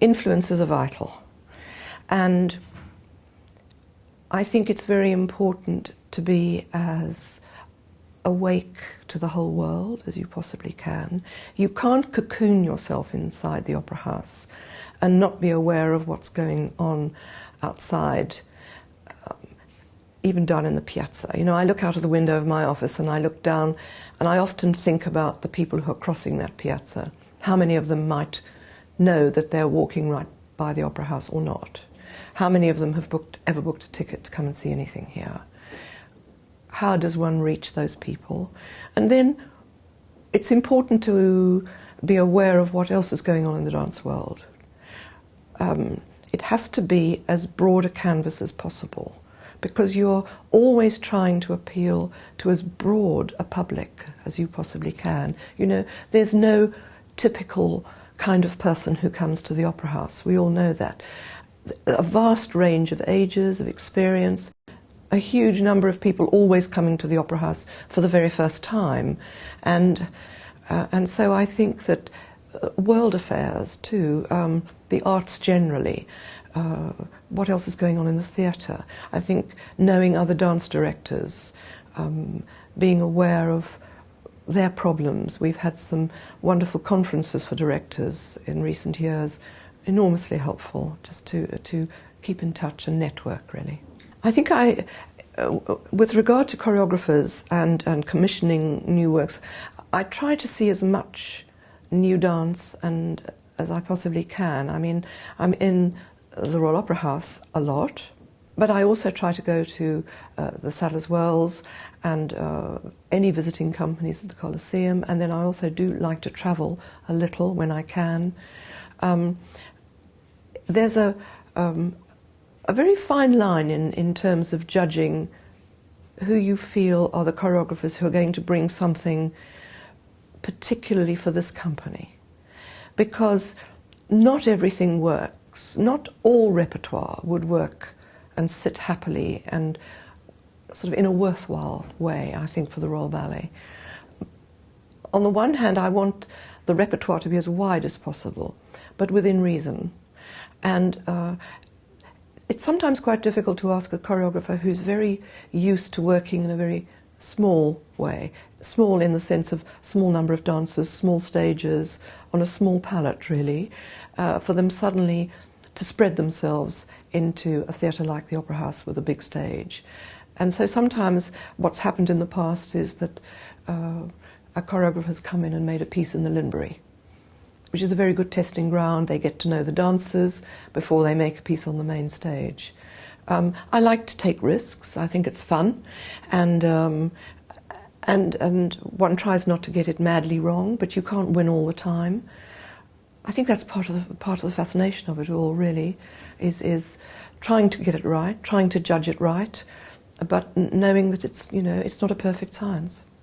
influences are vital. And I think it's very important to be as awake to the whole world as you possibly can. You can't cocoon yourself inside the opera house and not be aware of what's going on outside, even down in the piazza. You know, I look out of the window of my office and I look down and I often think about the people who are crossing that piazza. How many of them might know that they're walking right by the opera house or not? How many of them have ever booked a ticket to come and see anything here? How does one reach those people? And then it's important to be aware of what else is going on in the dance world. It has to be as broad a canvas as possible, because you're always trying to appeal to as broad a public as you possibly can. You know, there's no typical kind of person who comes to the opera house. We all know that. A vast range of ages, of experience, a huge number of people always coming to the opera house for the very first time. And so I think that world affairs too, the arts generally, what else is going on in the theatre? I think knowing other dance directors, being aware of their problems. We've had some wonderful conferences for directors in recent years, enormously helpful, just to keep in touch and network, really. I think with regard to choreographers and commissioning new works, I try to see as much new dance as I possibly can. I mean, I'm in the Royal Opera House a lot, but I also try to go to the Sadler's Wells and any visiting companies at the Colosseum, and then I also do like to travel a little when I can. There's a very fine line in terms of judging who you feel are the choreographers who are going to bring something particularly for this company. Because not everything works. Not all repertoire would work and sit happily and sort of in a worthwhile way, I think, for the Royal Ballet. On the one hand, I want the repertoire to be as wide as possible, but within reason. And it's sometimes quite difficult to ask a choreographer who's very used to working in a very small way, small in the sense of small number of dancers, small stages, on a small palette really, for them suddenly to spread themselves into a theatre like the Opera House with a big stage. And so sometimes what's happened in the past is that a choreographer has come in and made a piece in the Linbury, which is a very good testing ground. They get to know the dancers before they make a piece on the main stage. I like to take risks. I think it's fun, and one tries not to get it madly wrong, but you can't win all the time. I think that's part of the fascination of it all, really, is trying to get it right, trying to judge it right, but knowing that it's, you know, it's not a perfect science.